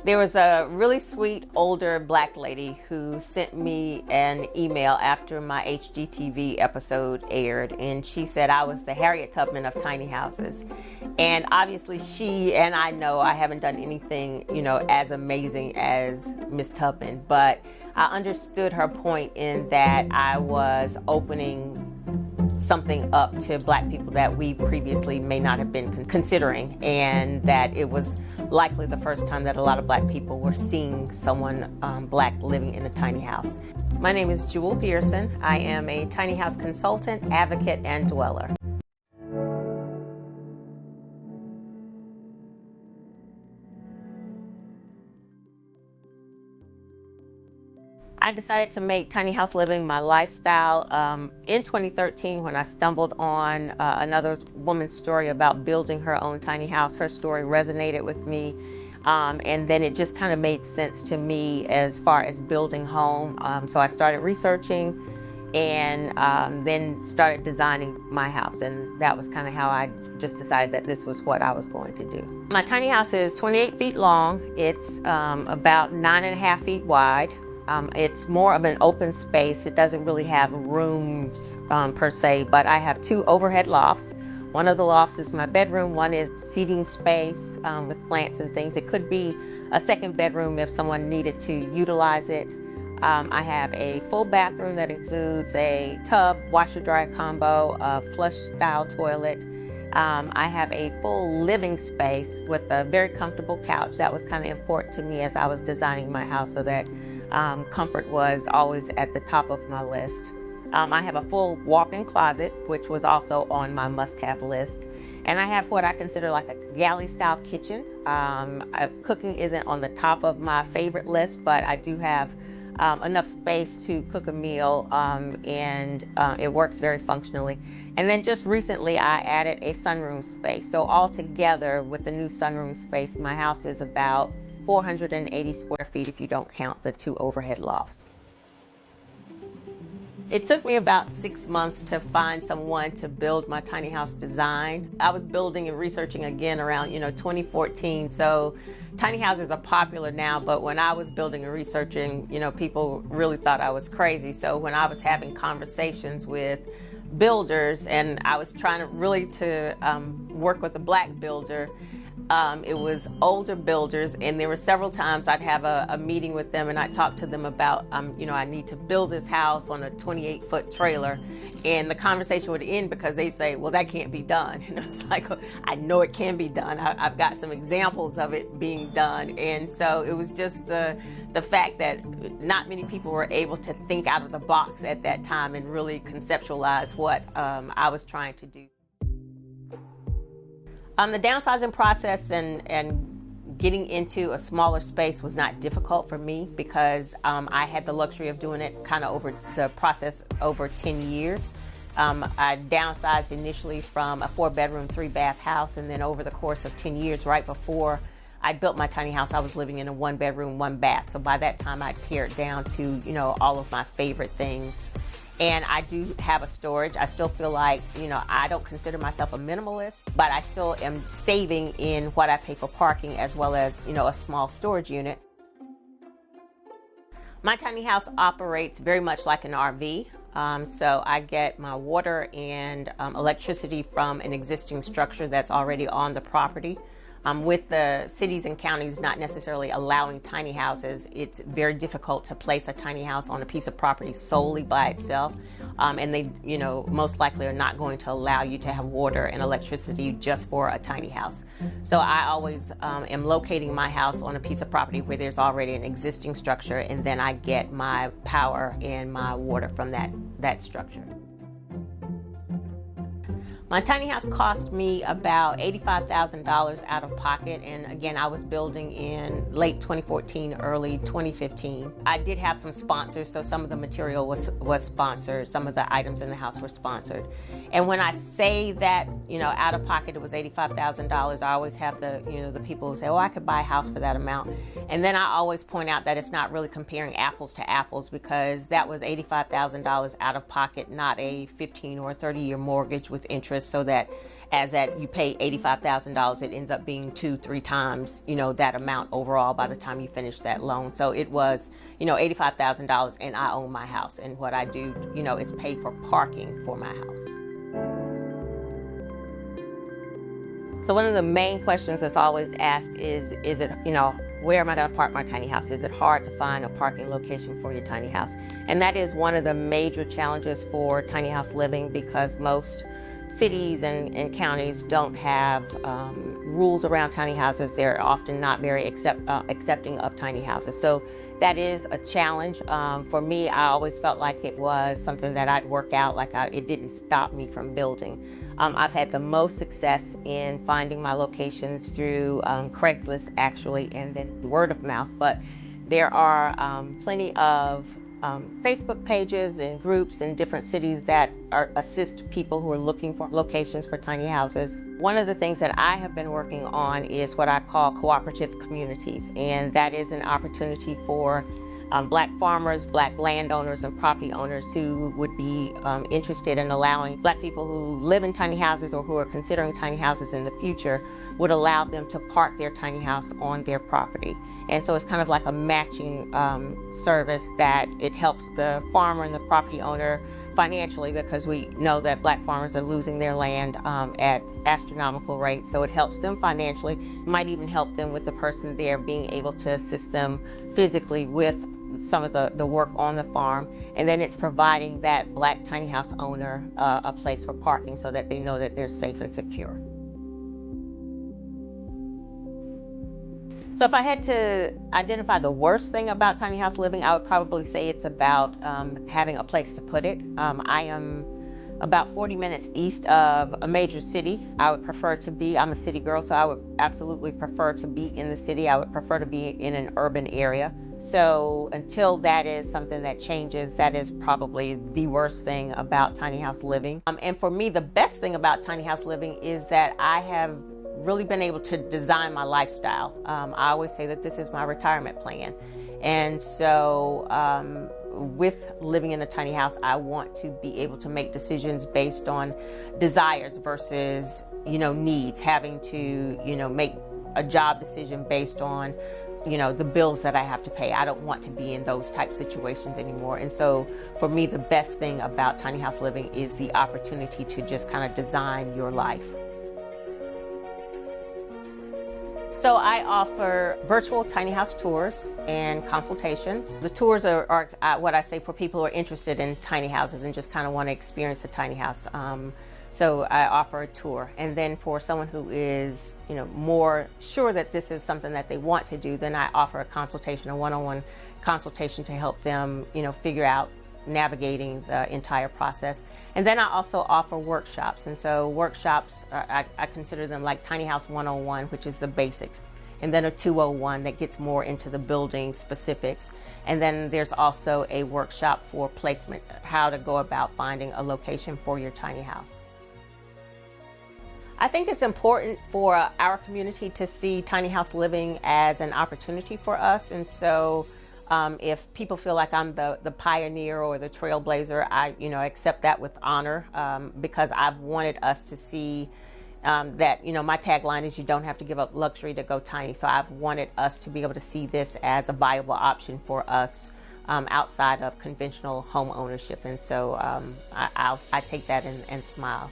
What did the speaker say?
There was a really sweet older black lady who sent me an email after my HGTV episode aired, and she said I was the Harriet Tubman of tiny houses. And obviously she and I know I haven't done anything, as amazing as Miss Tubman, but I understood her point in that I was opening something up to black people that we previously may not have been considering, and that it was likely the first time that a lot of black people were seeing someone black living in a tiny house. My name is Jewel Pearson. I am a tiny house consultant, advocate, and dweller. I decided to make tiny house living my lifestyle in 2013 when I stumbled on another woman's story about building her own tiny house. Her story resonated with me, and then it just kind of made sense to me as far as building home. So I started researching and then started designing my house, and that was kind of how I just decided that this was what I was going to do. My tiny house is 28 feet long. It's about 9.5 feet wide. It's more of an open space. It doesn't really have rooms per se, but I have 2 overhead lofts. One of the lofts is my bedroom. One is seating space with plants and things. It could be a second bedroom if someone needed to utilize it. I have a full bathroom that includes a tub, washer dryer combo, a flush style toilet. I have a full living space with a very comfortable couch. That was kind of important to me as I was designing my house, so that comfort was always at the top of my list. I have a full walk-in closet, which was also on my must-have list. And I have what I consider like a galley-style kitchen. Cooking isn't on the top of my favorite list, but I do have enough space to cook a meal, and it works very functionally. And then just recently I added a sunroom space. So altogether with the new sunroom space, my house is about 480 square feet if you don't count the 2 overhead lofts. It took me about 6 months to find someone to build my tiny house design. I was building and researching again around 2014, so tiny houses are popular now, but when I was building and researching, people really thought I was crazy. So when I was having conversations with builders and I was trying to work with a black builder, it was older builders, and there were several times I'd have a meeting with them and I'd talk to them about, I need to build this house on a 28-foot trailer, and the conversation would end because they say, well, that can't be done. And it's like, I know it can be done. I've got some examples of it being done. And so it was just the fact that not many people were able to think out of the box at that time and really conceptualize what I was trying to do. The downsizing process and getting into a smaller space was not difficult for me because I had the luxury of doing it kind of over the process over 10 years. I downsized initially from a 4-bedroom, 3-bath house, and then over the course of 10 years, right before I built my tiny house, I was living in a 1-bedroom, 1-bath. So by that time, I'd pared down to, all of my favorite things. And I do have a storage. I still feel like, I don't consider myself a minimalist, but I still am saving in what I pay for parking as well as, a small storage unit. My tiny house operates very much like an RV. So I get my water and electricity from an existing structure that's already on the property. With the cities and counties not necessarily allowing tiny houses, it's very difficult to place a tiny house on a piece of property solely by itself. And they, most likely are not going to allow you to have water and electricity just for a tiny house. So I always am locating my house on a piece of property where there's already an existing structure, and then I get my power and my water from that structure. My tiny house cost me about $85,000 out of pocket, and again, I was building in late 2014, early 2015. I did have some sponsors, so some of the material was sponsored, some of the items in the house were sponsored. And when I say that, out of pocket it was $85,000, I always have the people who say, oh, I could buy a house for that amount. And then I always point out that it's not really comparing apples to apples, because that was $85,000 out of pocket, not a 15 or 30-year mortgage with interest interest, so that as that you pay $85,000, it ends up being 2-3 times, that amount overall by the time you finish that loan. So it was, $85,000, and I own my house. And what I do, is pay for parking for my house. So one of the main questions that's always asked is it, where am I going to park my tiny house? Is it hard to find a parking location for your tiny house? And that is one of the major challenges for tiny house living, because most cities and counties don't have rules around tiny houses. They're often not very accepting of tiny houses. So that is a challenge. For me, I always felt like it was something that I'd work out, it didn't stop me from building. I've had the most success in finding my locations through Craigslist, actually, and then word of mouth. But there are plenty of Facebook pages and groups in different cities that assist people who are looking for locations for tiny houses. One of the things that I have been working on is what I call cooperative communities, and that is an opportunity for Black farmers, Black landowners, and property owners who would be interested in allowing Black people who live in tiny houses or who are considering tiny houses in the future, would allow them to park their tiny house on their property. And so it's kind of like a matching service that it helps the farmer and the property owner financially, because we know that Black farmers are losing their land at astronomical rates. So it helps them financially, might even help them with the person there being able to assist them physically with some of the work on the farm. And then it's providing that Black tiny house owner a place for parking, so that they know that they're safe and secure. So if I had to identify the worst thing about tiny house living, I would probably say it's about having a place to put it. I am about 40 minutes east of a major city. I would prefer to be, I'm a city girl, so I would absolutely prefer to be in the city. I would prefer to be in an urban area. So until that is something that changes, that is probably the worst thing about tiny house living. And for me, the best thing about tiny house living is that I have really been able to design my lifestyle. I always say that this is my retirement plan. And so with living in a tiny house, I want to be able to make decisions based on desires versus, needs, having to, make a job decision based on, the bills that I have to pay. I don't want to be in those type situations anymore. And so for me, the best thing about tiny house living is the opportunity to just kind of design your life. So I offer virtual tiny house tours and consultations. The tours are what I say for people who are interested in tiny houses and just kind of want to experience a tiny house. So I offer a tour. And then for someone who is, more sure that this is something that they want to do, then I offer a consultation, a one-on-one consultation to help them, figure out navigating the entire process. And then I also offer workshops. And so workshops, I consider them like Tiny House 101, which is the basics. And then a 201 that gets more into the building specifics. And then there's also a workshop for placement, how to go about finding a location for your tiny house. I think it's important for our community to see tiny house living as an opportunity for us. And so if people feel like I'm the pioneer or the trailblazer, I accept that with honor, because I've wanted us to see that, my tagline is you don't have to give up luxury to go tiny. So I've wanted us to be able to see this as a viable option for us outside of conventional home ownership. And so I take that and smile.